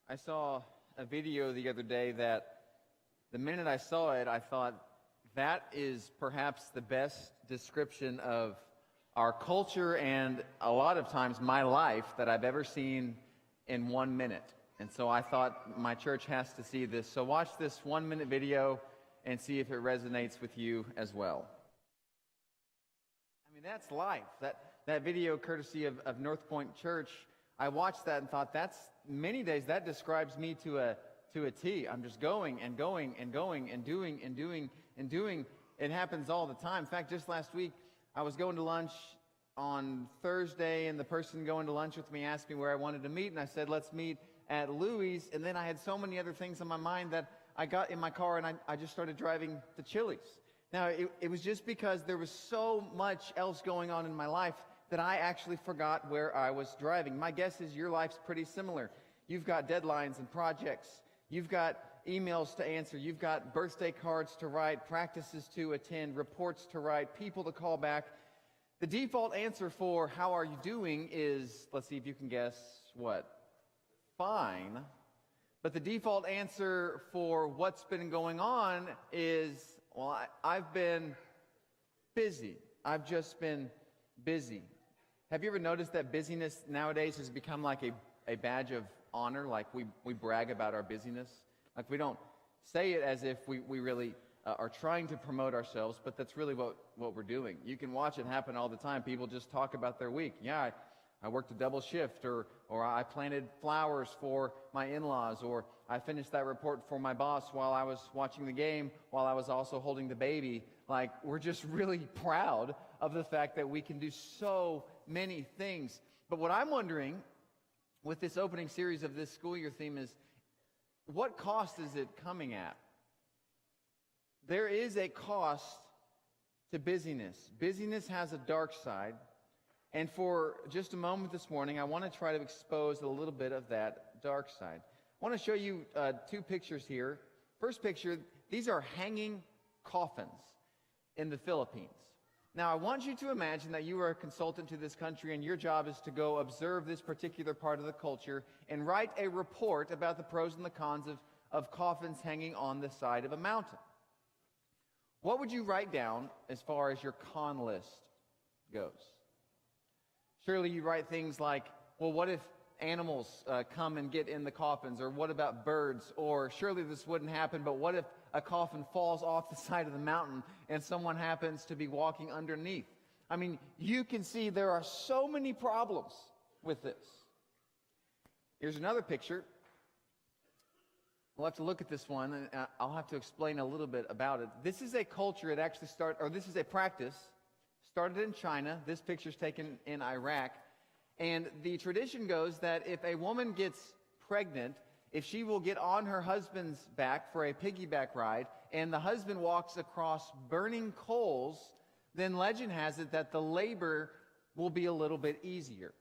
I saw a video the other day that the minute I saw it, I thought that is perhaps the best description of our culture and a lot of times my life that I've ever seen in 1 minute. And so I thought my church has to see this. So watch this 1 minute video and see if it resonates with you as well. I mean, that's life. That video, courtesy of North Point Church, I watched that and thought, that's many days that describes me to a T. I'm just going and going and going and doing and doing and doing. It happens all the time. In fact, just last week, I was going to lunch on Thursday, and the person going to lunch with me asked me where I wanted to meet, and I said, let's meet at Louie's. And then I had so many other things on my mind that I got in my car and I just started driving to Chili's. Now, it was just because there was so much else going on in my life that I actually forgot where I was driving. My guess is your life's pretty similar. You've got deadlines and projects. You've got emails to answer. You've got birthday cards to write, practices to attend, reports to write, people to call back. The default answer for how are you doing is, let's see if you can guess what? Fine. But the default answer for what's been going on is, well, I've been busy. I've just been busy. Have you ever noticed that busyness nowadays has become like a badge of honor? Like we brag about our busyness. Like we don't say it as if we really are trying to promote ourselves, but that's really what we're doing. You can watch it happen all the time. People just talk about their week. Yeah, I worked a double shift, or I planted flowers for my in-laws, or I finished that report for my boss while I was watching the game, while I was also holding the baby. Like, we're just really proud of the fact that we can do so many things. But what I'm wondering with this opening series of this school year theme is, what cost is it coming at? There is a cost to busyness. Busyness has a dark side. And for just a moment this morning, I want to try to expose a little bit of that dark side. I want to show you two pictures here. First picture, these are hanging coffins in the Philippines. Now, I want you to imagine that you are a consultant to this country and your job is to go observe this particular part of the culture and write a report about the pros and the cons of coffins hanging on the side of a mountain. What would you write down as far as your con list goes? Surely you write things like, well, what if animals come and get in the coffins? Or what about birds? Or surely this wouldn't happen, but what if a coffin falls off the side of the mountain and someone happens to be walking underneath? I mean, you can see there are so many problems with this. Here's another picture. We'll have to look at this one, and I'll have to explain a little bit about it. This is a culture, this is a practice, started in China. This picture's taken in Iraq. And the tradition goes that if a woman gets pregnant, if she will get on her husband's back for a piggyback ride, and the husband walks across burning coals, then legend has it that the labor will be a little bit easier.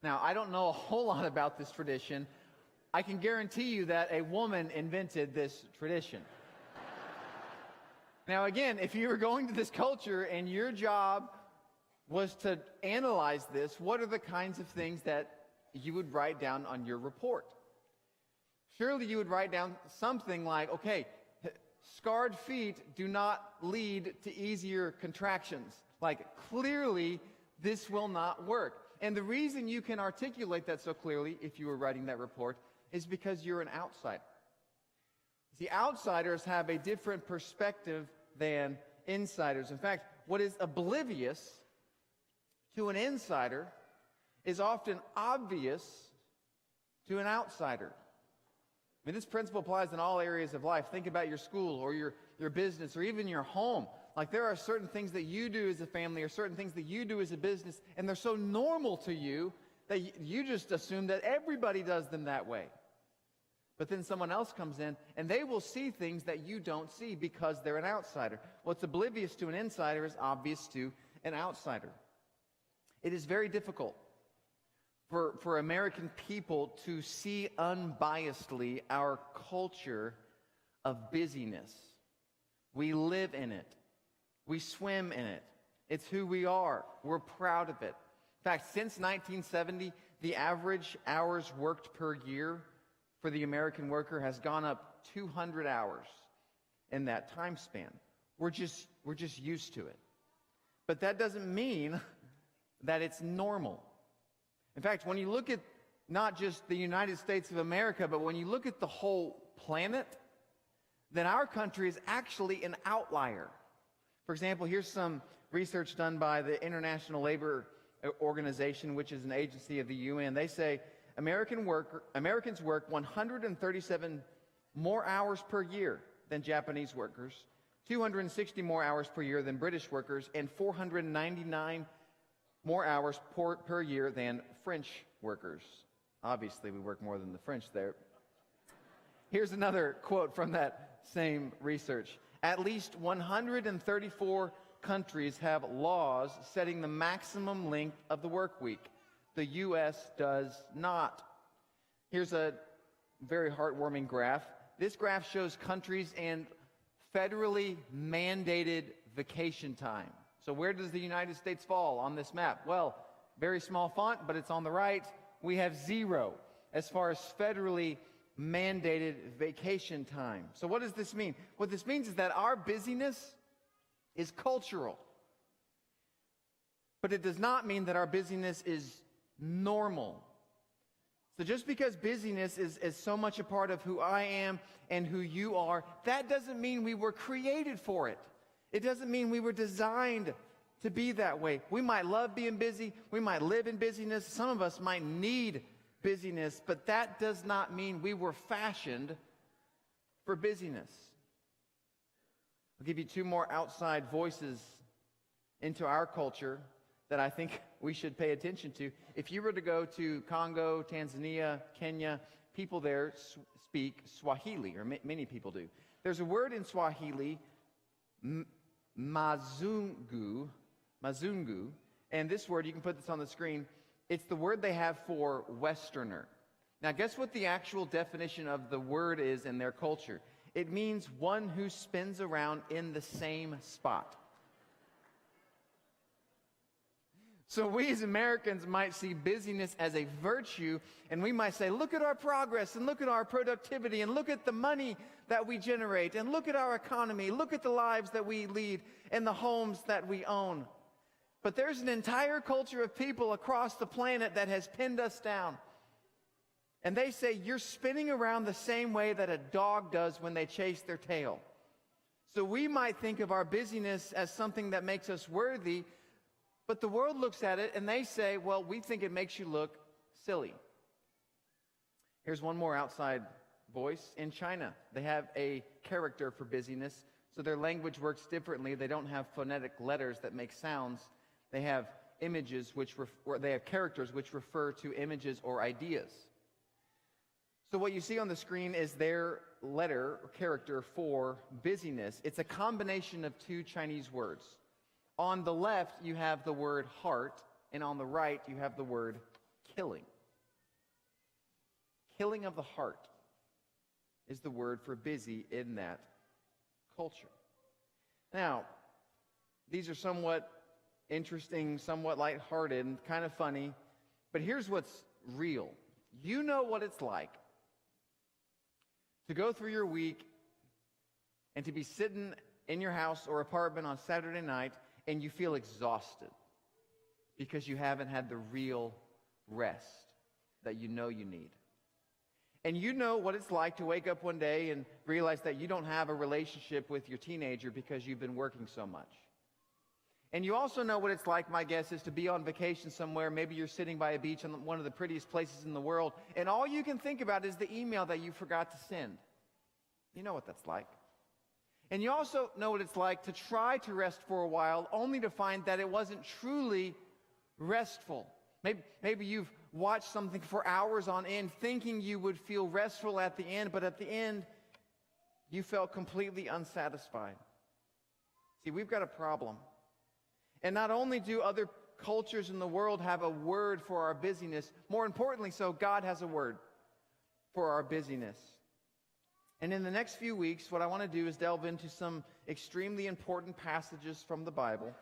Now, I don't know a whole lot about this tradition. I can guarantee you that a woman invented this tradition. Now, again, if you were going to this culture and your job was to analyze this, what are the kinds of things that you would write down on your report? Surely you would write down something like, okay, scarred feet do not lead to easier contractions. Like, clearly, this will not work. And the reason you can articulate that so clearly, if you were writing that report, is because you're an outsider. See, outsiders have a different perspective than insiders. In fact, what is oblivious to an insider is often obvious to an outsider. I mean, this principle applies in all areas of life. Think about your school or your business or even your home. Like, there are certain things that you do as a family or certain things that you do as a business, and they're so normal to you that you just assume that everybody does them that way. But then someone else comes in, and they will see things that you don't see because they're an outsider. What's oblivious to an insider is obvious to an outsider. It is very difficult for American people to see unbiasedly our culture of busyness. We live in it. We swim in it. It's who we are. We're proud of it. In fact, since 1970, the average hours worked per year for the American worker has gone up 200 hours in that time span. We're just used to it. But that doesn't mean that it's normal. In fact, when you look at not just the United States of America, but when you look at the whole planet, then our country is actually an outlier. For example, here's some research done by the International Labor Organization, which is an agency of the UN. They say Americans work 137 more hours per year than Japanese workers, 260 more hours per year than British workers, and 499 more hours per year than French workers. Obviously, we work more than the French there. Here's another quote from that same research. At least 134 countries have laws setting the maximum length of the work week. The U.S. does not. Here's a very heartwarming graph. This graph shows countries and federally mandated vacation time. So where does the United States fall on this map? Well, very small font, but it's on the right. We have 0 as far as federally mandated vacation time. So what does this mean? What this means is that our busyness is cultural. But it does not mean that our busyness is normal. So just because busyness is so much a part of who I am and who you are, that doesn't mean we were created for it. It doesn't mean we were designed to be that way. We might love being busy. We might live in busyness. Some of us might need busyness, but that does not mean we were fashioned for busyness. I'll give you 2 more outside voices into our culture that I think we should pay attention to. If you were to go to Congo, Tanzania, Kenya, people there speak Swahili, or many people do. There's a word in Swahili, mazungu, and this word, you can put this on the screen, it's the word they have for Westerner. Now, guess what the actual definition of the word is in their culture? It means one who spins around in the same spot. So we as Americans might see busyness as a virtue, and we might say, look at our progress, and look at our productivity, and look at the money that we generate, and look at our economy, look at the lives that we lead, and the homes that we own. But there's an entire culture of people across the planet that has pinned us down. And they say, you're spinning around the same way that a dog does when they chase their tail. So we might think of our busyness as something that makes us worthy, but the world looks at it and they say, well, we think it makes you look silly. Here's one more outside voice. In China, they have a character for busyness, so their language works differently. They don't have phonetic letters that make sounds. They have images or they have characters which refer to images or ideas. So what you see on the screen is their letter or character for busyness. It's a combination of 2 Chinese words. On the left, you have the word heart, and on the right, you have the word killing. Killing of the heart is the word for busy in that culture. Now, these are somewhat interesting, somewhat lighthearted, and kind of funny, but here's what's real. You know what it's like to go through your week and to be sitting in your house or apartment on Saturday night and you feel exhausted because you haven't had the real rest that you know you need. And you know what it's like to wake up one day and realize that you don't have a relationship with your teenager because you've been working so much. And you also know what it's like, my guess, is to be on vacation somewhere. Maybe you're sitting by a beach in one of the prettiest places in the world, and all you can think about is the email that you forgot to send. You know what that's like. And you also know what it's like to try to rest for a while, only to find that it wasn't truly restful. Maybe you've watched something for hours on end, thinking you would feel restful at the end, but at the end, you felt completely unsatisfied. See, we've got a problem. And not only do other cultures in the world have a word for our busyness, more importantly so, God has a word for our busyness. And in the next few weeks, what I want to do is delve into some extremely important passages from the Bible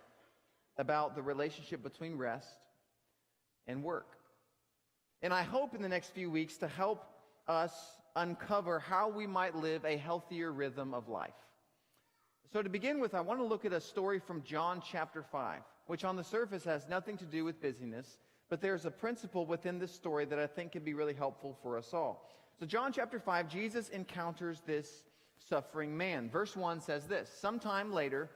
about the relationship between rest and work. And I hope in the next few weeks to help us uncover how we might live a healthier rhythm of life. So to begin with, I want to look at a story from John chapter 5, which on the surface has nothing to do with busyness, but there's a principle within this story that I think can be really helpful for us all. So John chapter 5, Jesus encounters this suffering man. Verse 1 says this: "Sometime later,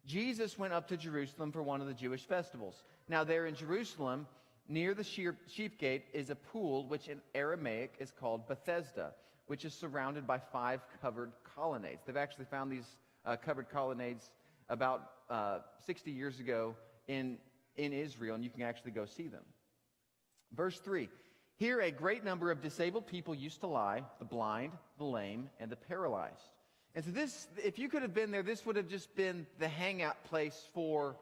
Jesus went up to Jerusalem for one of the Jewish festivals. Now there in Jerusalem, near the sheep gate, is a pool which in Aramaic is called Bethesda, which is surrounded by 5 covered colonnades." They've actually found these covered colonnades about 60 years ago in Israel, and you can actually go see them. Verse 3, "Here a great number of disabled people used to lie, the blind, the lame, and the paralyzed." And so this, if you could have been there, this would have just been the hangout place for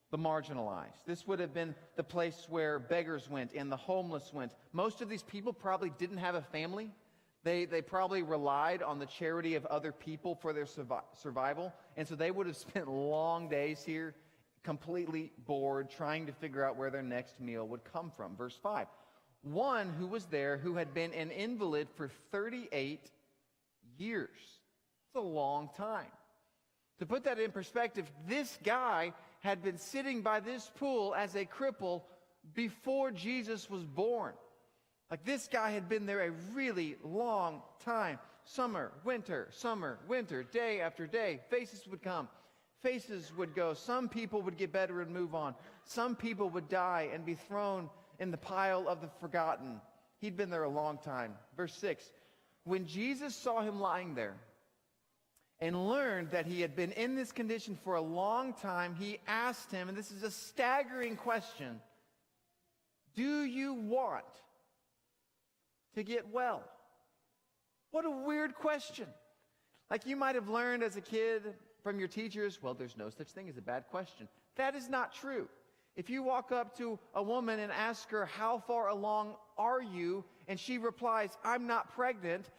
the marginalized. This would have been the place where beggars went and the homeless went. Most of these people probably didn't have a family. They probably relied on the charity of other people for their survival. And so they would have spent long days here, completely bored, trying to figure out where their next meal would come from. Verse 5, "One who was there who had been an invalid for 38 years. It's a long time. To put that in perspective, this guy had been sitting by this pool as a cripple before Jesus was born. Like, this guy had been there a really long time. Summer, winter, day after day. Faces would come, faces would go. Some people would get better and move on. Some people would die and be thrown in the pile of the forgotten. He'd been there a long time. Verse 6, "When Jesus saw him lying there and learned that he had been in this condition for a long time, he asked him," and this is a staggering question, "Do you want to get well?" What a weird question. Like, you might have learned as a kid from your teachers, well, there's no such thing as a bad question. That is not true. If you walk up to a woman and ask her, "How far along are you?" and she replies, "I'm not pregnant,"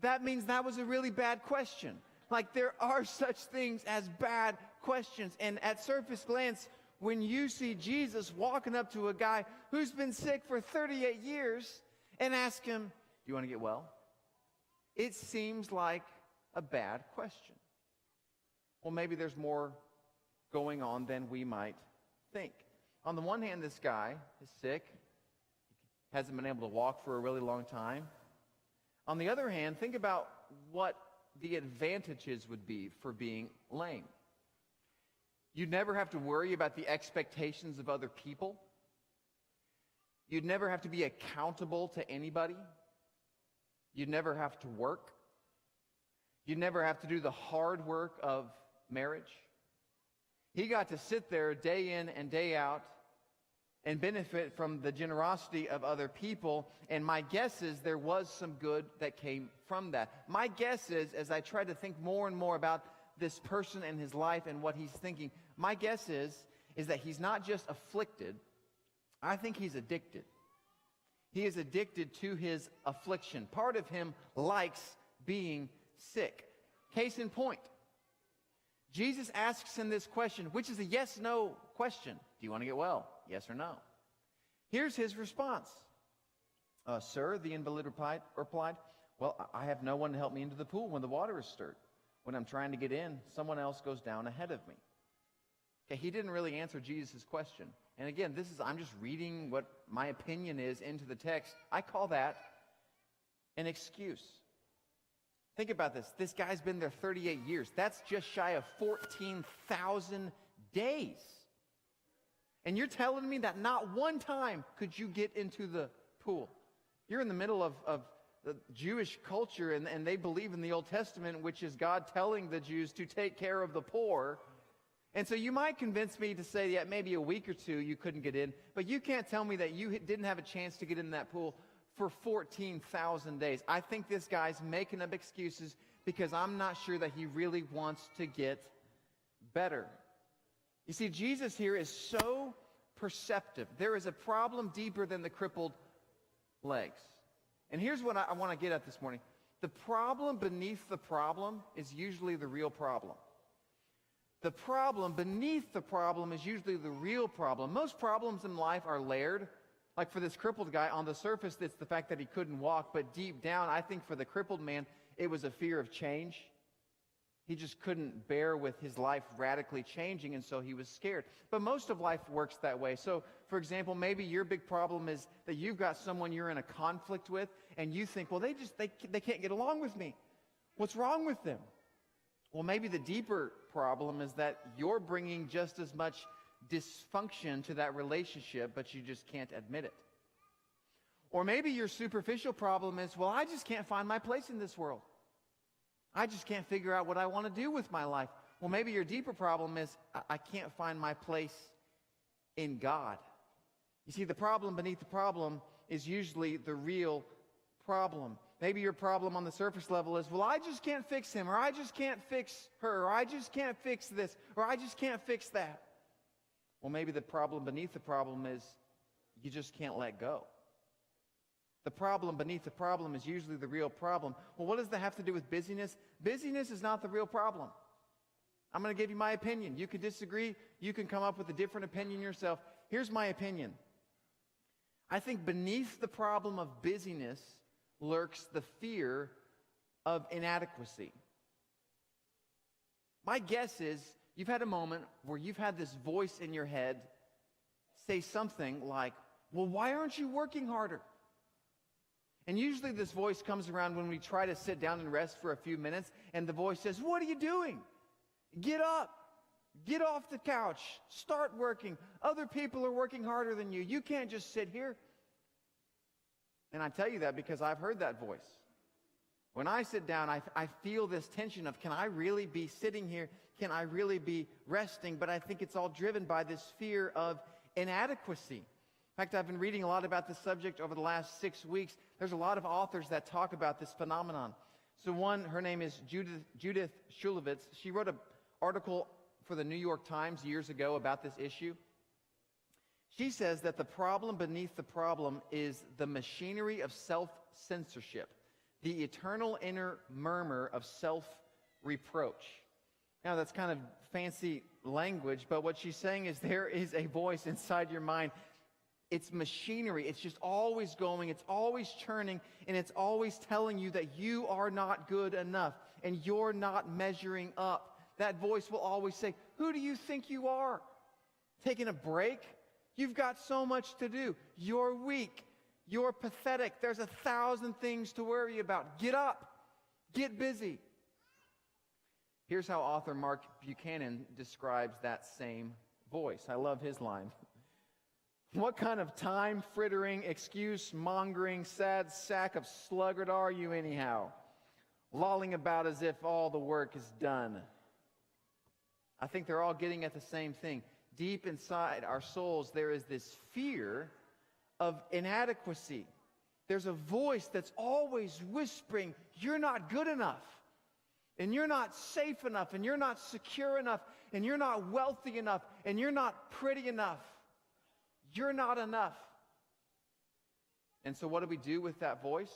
that means that was a really bad question. Like, there are such things as bad questions. And at surface glance, when you see Jesus walking up to a guy who's been sick for 38 years and ask him, "Do you want to get well?" it seems like a bad question. Well, maybe there's more going on than we might think. On the one hand, this guy is sick. He hasn't been able to walk for a really long time. On the other hand, think about what the advantages would be for being lame. You'd never have to worry about the expectations of other people. You'd never have to be accountable to anybody. You'd never have to work. You'd never have to do the hard work of marriage. He got to sit there day in and day out and benefit from the generosity of other people. And my guess is there was some good that came from that. My guess is, as I try to think more and more about this person and his life and what he's thinking, my guess is that he's not just afflicted. I think he's addicted. He is addicted to his affliction. Part of him likes being sick. Case in point, Jesus asks him this question, which is a yes-no question. Do you want to get well? Yes or no? Here's his response. "Sir," the invalid replied, "well, I have no one to help me into the pool when the water is stirred. When I'm trying to get in, someone else goes down ahead of me." Okay, he didn't really answer Jesus' question. And again, I'm just reading what my opinion is into the text. I call that an excuse. Think about this. This guy's been there 38 years. That's just shy of 14,000 days. And you're telling me that not one time could you get into the pool. You're in the middle of the Jewish culture, and they believe in the Old Testament, which is God telling the Jews to take care of the poor. And so you might convince me to say, yeah, maybe a week or two you couldn't get in, but you can't tell me that you didn't have a chance to get in that pool for 14,000 days. I think this guy's making up excuses because I'm not sure that he really wants to get better. You see, Jesus here is so perceptive. There is a problem deeper than the crippled legs. And here's what I want to get at this morning. The problem beneath the problem is usually the real problem. The problem beneath the problem is usually the real problem. Most problems in life are layered. Like for this crippled guy, on the surface, it's the fact that he couldn't walk, but deep down, I think for the crippled man, it was a fear of change. He just couldn't bear with his life radically changing, and so he was scared. But most of life works that way. So, for example, maybe your big problem is that you've got someone you're in a conflict with, and you think, well, they can't get along with me. What's wrong with them? Well, maybe the deeper problem is that you're bringing just as much dysfunction to that relationship, but you just can't admit it. Or maybe your superficial problem is, well, I just can't find my place in this world. I just can't figure out what I want to do with my life. Well, maybe your deeper problem is, I can't find my place in God. You see, the problem beneath the problem is usually the real problem. Maybe your problem on the surface level is, well, I just can't fix him, or I just can't fix her, or I just can't fix this, or I just can't fix that. Well, maybe the problem beneath the problem is you just can't let go. The problem beneath the problem is usually the real problem. Well, what does that have to do with busyness? Busyness is not the real problem. I'm going to give you my opinion. You can disagree. You can come up with a different opinion yourself. Here's my opinion. I think beneath the problem of busyness lurks the fear of inadequacy. My guess is you've had a moment where you've had this voice in your head say something like, well, why aren't you working harder? And usually this voice comes around when we try to sit down and rest for a few minutes, and the voice says, what are you doing? Get up. Get off the couch. Start working. Other people are working harder than you. You can't just sit here. And I tell you that because I've heard that voice. When I sit down, I feel this tension of, can I really be sitting here? Can I really be resting? But I think it's all driven by this fear of inadequacy. In fact, I've been reading a lot about this subject over the last 6 weeks. There's a lot of authors that talk about this phenomenon. So one, her name is Judith Shulevitz. She wrote an article for the New York Times years ago about this issue. She says that the problem beneath the problem is the machinery of self-censorship, the eternal inner murmur of self-reproach. Now, that's kind of fancy language, but what she's saying is there is a voice inside your mind. It's machinery. It's just always going. It's always churning. And it's always telling you that you are not good enough and you're not measuring up. That voice will always say, who do you think you are? Taking a break? You've got so much to do. You're weak. You're pathetic. There's 1,000 things to worry about. Get up. Get busy. Here's how author Mark Buchanan describes that same voice. I love his line. What kind of time-frittering, excuse-mongering, sad sack of sluggard are you anyhow? Lolling about as if all the work is done. I think they're all getting at the same thing. Deep inside our souls, there is this fear of inadequacy. There's a voice that's always whispering, you're not good enough, and you're not safe enough, and you're not secure enough, and you're not wealthy enough, and you're not pretty enough. You're not enough. And so what do we do with that voice?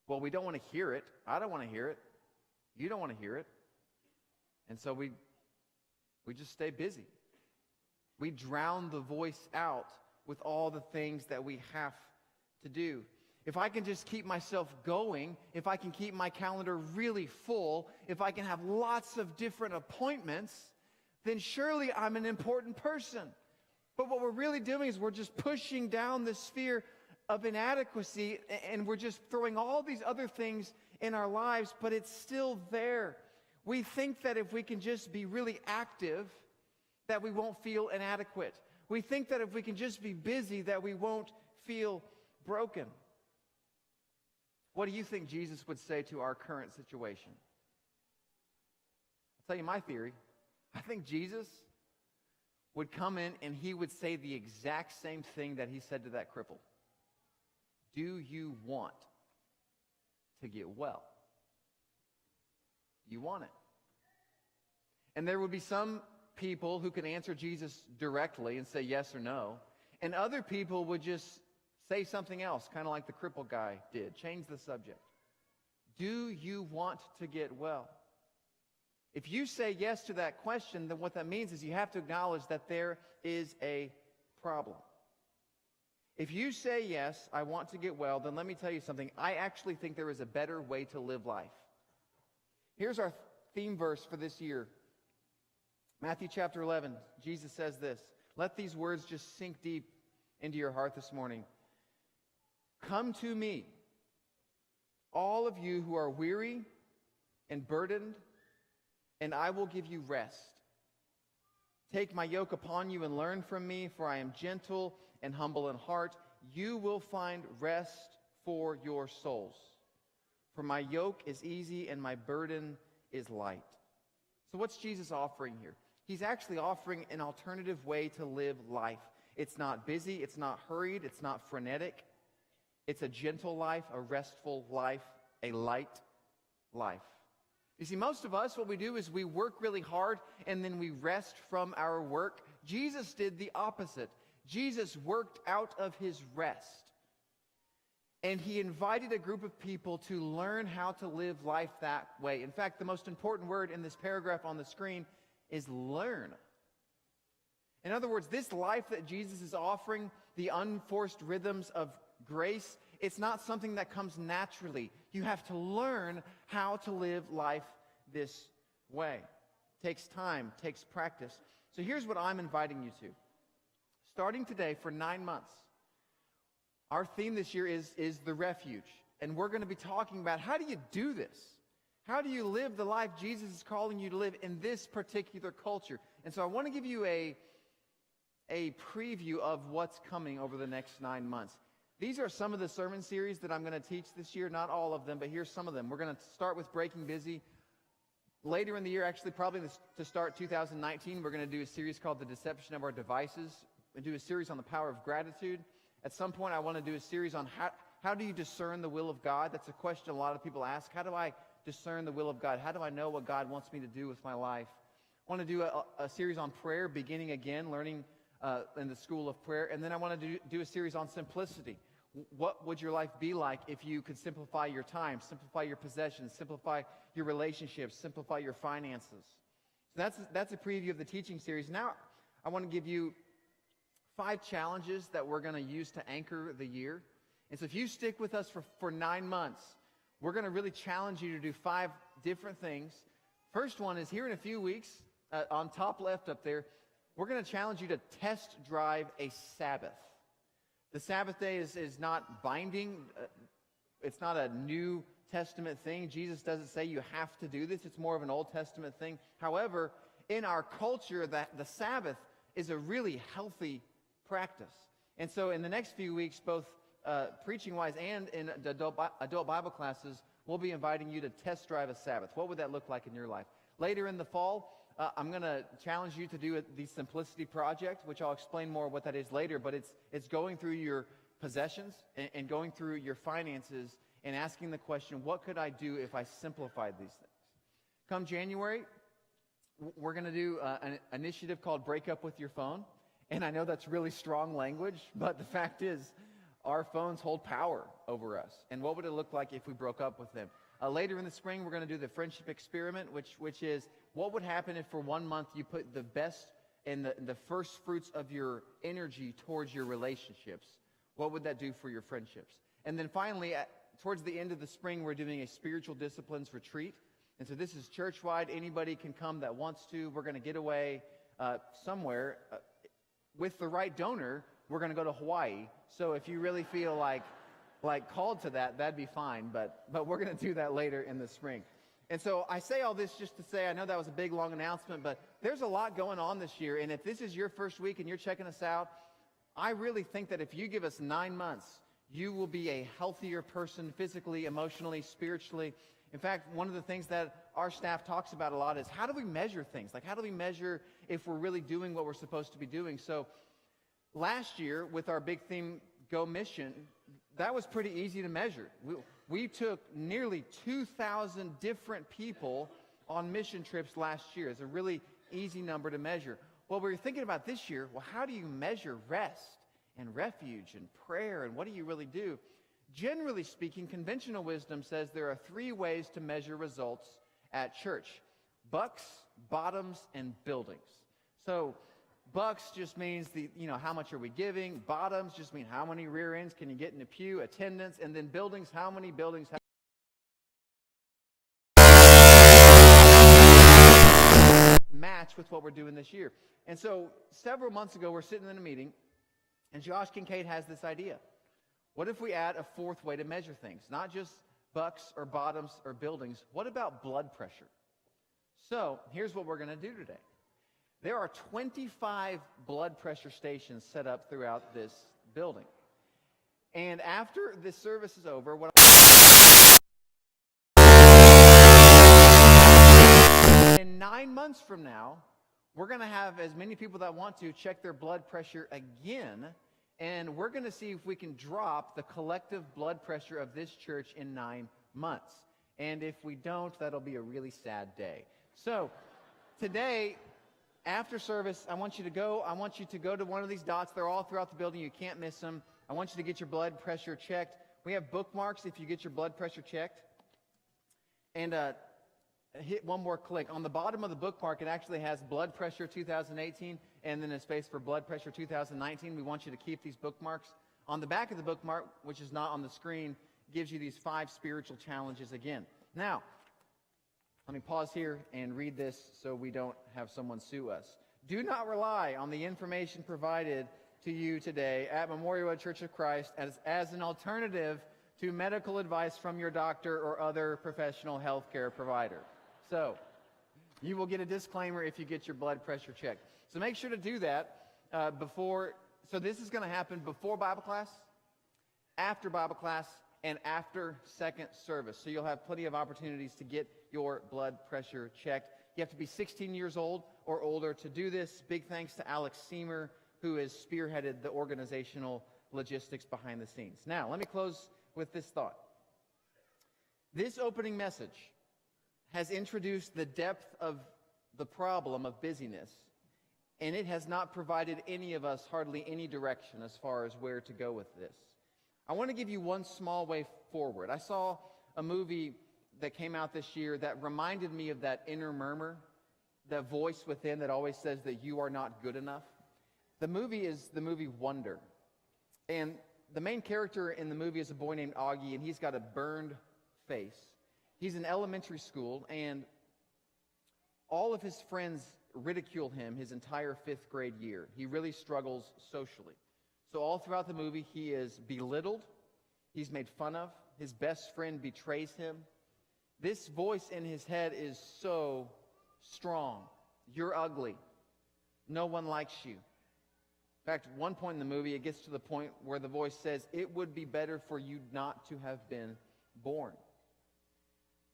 Well, we don't want to hear it. I don't want to hear it. You don't want to hear it. And so we just stay busy. We drown the voice out with all the things that we have to do. If I can just keep myself going, if I can keep my calendar really full, if I can have lots of different appointments, then surely I'm an important person. But what we're really doing is we're just pushing down this fear of inadequacy, and we're just throwing all these other things in our lives, but it's still there. We think that if we can just be really active, that we won't feel inadequate. We think that if we can just be busy, that we won't feel broken. What do you think Jesus would say to our current situation? I'll tell you my theory. I think Jesus would come in and he would say the exact same thing that he said to that cripple. Do you want to get well? Do you want it? And there would be some people who could answer Jesus directly and say yes or no, and other people would just say something else, kind of like the crippled guy did. Change the subject. Do you want to get well? If you say yes to that question, then what that means is you have to acknowledge that there is a problem. If you say, yes, I want to get well, then let me tell you something. I actually think there is a better way to live life. Here's our theme verse for this year. Matthew chapter 11, Jesus says this. Let these words just sink deep into your heart this morning. Come to me, all of you who are weary and burdened, and I will give you rest. Take my yoke upon you and learn from me, for I am gentle and humble in heart. You will find rest for your souls. For my yoke is easy and my burden is light. So what's Jesus offering here? He's actually offering an alternative way to live life. It's not busy, it's not hurried, it's not frenetic. It's a gentle life, a restful life, a light life. You see, most of us, what we do is we work really hard and then we rest from our work. Jesus did the opposite. Jesus worked out of his rest. And he invited a group of people to learn how to live life that way. In fact, the most important word in this paragraph on the screen is learn. In other words, this life that Jesus is offering, the unforced rhythms of grace, it's not something that comes naturally. You have to learn how to live life this way. It takes time, takes practice. So here's what I'm inviting you to. Starting today for 9 months, our theme this year is the refuge. And we're going to be talking about how do you do this? How do you live the life Jesus is calling you to live in this particular culture? And so I want to give you a preview of what's coming over the next 9 months. These are some of the sermon series that I'm going to teach this year. Not all of them, but here's some of them. We're going to start with Breaking Busy. Later in the year, actually probably to start 2019, we're going to do a series called The Deception of Our Devices. We'll do a series on the power of gratitude. At some point, I want to do a series on how do you discern the will of God? That's a question a lot of people ask. How do I discern the will of God? How do I know what God wants me to do with my life? I want to do a series on prayer, beginning again, learning in the school of prayer. And then I want to do a series on simplicity. What would your life be like if you could simplify your time, simplify your possessions, simplify your relationships, simplify your finances? So that's a preview of the teaching series. Now I want to give you 5 challenges that we're going to use to anchor the year. And so if you stick with us for 9 months, we're going to really challenge you to do 5 different things. First one is here in a few weeks, on top left up there, we're going to challenge you to test drive a Sabbath. The Sabbath day is not binding. It's not a New Testament thing. Jesus doesn't say you have to do this. It's more of an Old Testament thing. However, in our culture, the Sabbath is a really healthy practice. And so in the next few weeks, both preaching-wise and in adult Bible classes, we'll be inviting you to test drive a Sabbath. What would that look like in your life? Later in the fall, I'm going to challenge you to do the Simplicity Project, which I'll explain more what that is later, but it's going through your possessions and going through your finances and asking the question, what could I do if I simplified these things? Come January, we're going to do an initiative called Break Up With Your Phone. And I know that's really strong language, but the fact is, our phones hold power over us. And what would it look like if we broke up with them? Later in the spring, we're going to do the Friendship Experiment, which is what would happen if for 1 month you put the best and the first fruits of your energy towards your relationships. What would that do for your friendships? And then finally, towards the end of the spring, we're doing a Spiritual Disciplines Retreat. And so this is church-wide. Anybody can come that wants to. We're going to get away somewhere. With the right donor, we're going to go to Hawaii. So if you really feel like called to that'd be fine. But we're going to do that later in the spring. And so I say all this just to say, I know that was a big, long announcement, but there's a lot going on this year. And if this is your first week and you're checking us out, I really think that if you give us 9 months, you will be a healthier person physically, emotionally, spiritually. In fact, one of the things that our staff talks about a lot is how do we measure things? Like how do we measure if we're really doing what we're supposed to be doing? So last year with our big theme, Go Mission, that was pretty easy to measure. We took nearly 2,000 different people on mission trips last year. It's a really easy number to measure. Well, we were thinking about this year, well, how do you measure rest and refuge and prayer, and what do you really do? Generally speaking, conventional wisdom says there are 3 ways to measure results at church: bucks, bottoms, and buildings. So Bucks just means how much are we giving? Bottoms just mean how many rear ends can you get in a pew? Attendance. And then buildings, how many buildings match with what we're doing this year. And so several months ago, we're sitting in a meeting, and Josh Kincaid has this idea. What if we add a fourth way to measure things? Not just bucks or bottoms or buildings. What about blood pressure? So here's what we're going to do today. There are 25 blood pressure stations set up throughout this building. And after this service is over, in 9 months from now, we're going to have as many people that want to check their blood pressure again, and we're going to see if we can drop the collective blood pressure of this church in 9 months. And if we don't, that'll be a really sad day. So today, after service, I want you to go to one of these dots. They're all throughout the building. You can't miss them. I want you to get your blood pressure checked. We have bookmarks if you get your blood pressure checked. And hit one more click. On the bottom of the bookmark, it actually has blood pressure 2018 and then a space for blood pressure 2019. We want you to keep these bookmarks. On the back of the bookmark, which is not on the screen, gives you these 5 spiritual challenges again. Now, let me pause here and read this so we don't have someone sue us. Do not rely on the information provided to you today at Memorial Road Church of Christ as an alternative to medical advice from your doctor or other professional health care provider. So, you will get a disclaimer if you get your blood pressure checked. So make sure to do that before. So this is going to happen before Bible class, after Bible class, and after second service. So you'll have plenty of opportunities to get your blood pressure checked. You have to be 16 years old or older to do this. Big thanks to Alex Seamer, who has spearheaded the organizational logistics behind the scenes. Now, let me close with this thought. This opening message has introduced the depth of the problem of busyness, and it has not provided any of us hardly any direction as far as where to go with this. I want to give you one small way forward. I saw a movie that came out this year that reminded me of that inner murmur, that voice within that always says that you are not good enough. The movie is the movie Wonder. And the main character in the movie is a boy named Augie, and he's got a burned face. He's in elementary school, and all of his friends ridicule him his entire 5th grade year. He really struggles socially. So all throughout the movie, he is belittled. He's made fun of. His best friend betrays him. This voice in his head is so strong. You're ugly. No one likes you. In fact, one point in the movie, it gets to the point where the voice says, it would be better for you not to have been born.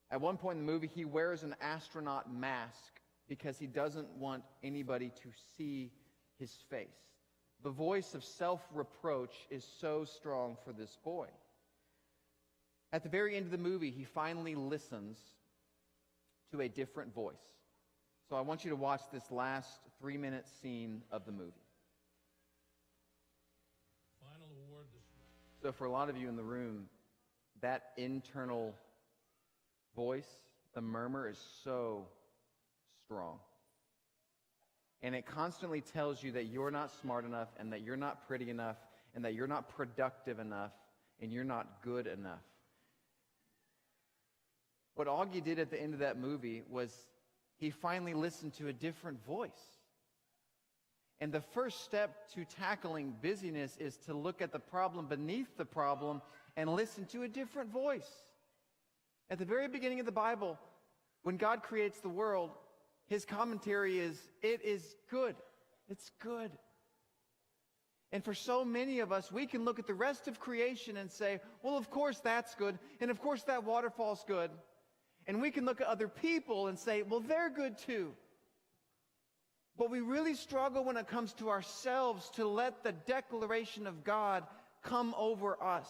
At one point in the movie, he wears an astronaut mask because he doesn't want anybody to see his face. The voice of self-reproach is so strong for this boy. At the very end of the movie, he finally listens to a different voice. So I want you to watch this last 3-minute scene of the movie. Final award this morning. So for a lot of you in the room, that internal voice, the murmur, is so strong. And it constantly tells you that you're not smart enough, and that you're not pretty enough, and that you're not productive enough, and you're not good enough. What Augie did at the end of that movie was he finally listened to a different voice. And the first step to tackling busyness is to look at the problem beneath the problem and listen to a different voice. At the very beginning of the Bible, when God creates the world, his commentary is, it is good. It's good. And for so many of us, we can look at the rest of creation and say, well, of course that's good, and of course that waterfall's good. And we can look at other people and say, well, they're good too. But we really struggle when it comes to ourselves to let the declaration of God come over us.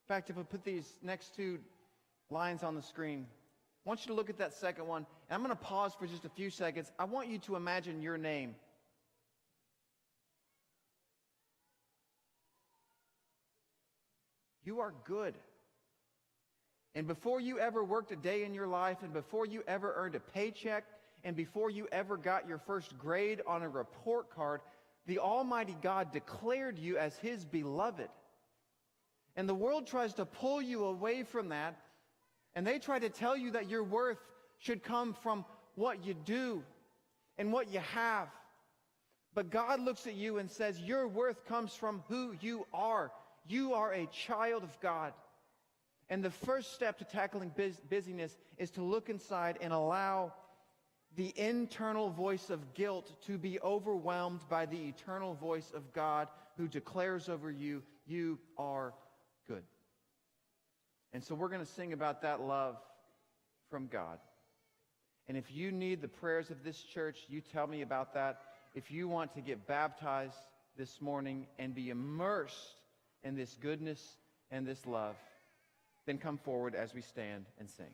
In fact, if I put these next 2 lines on the screen, I want you to look at that second one, and I'm going to pause for just a few seconds. I want you to imagine your name. You are good. And before you ever worked a day in your life, and before you ever earned a paycheck, and before you ever got your first grade on a report card, the Almighty God declared you as His beloved. And the world tries to pull you away from that, and they try to tell you that your worth should come from what you do and what you have. But God looks at you and says, your worth comes from who you are. You are a child of God. And the first step to tackling busyness is to look inside and allow the internal voice of guilt to be overwhelmed by the eternal voice of God, who declares over you, you are good. And so we're going to sing about that love from God. And if you need the prayers of this church, you tell me about that. If you want to get baptized this morning and be immersed in this goodness and this love, then come forward as we stand and sing.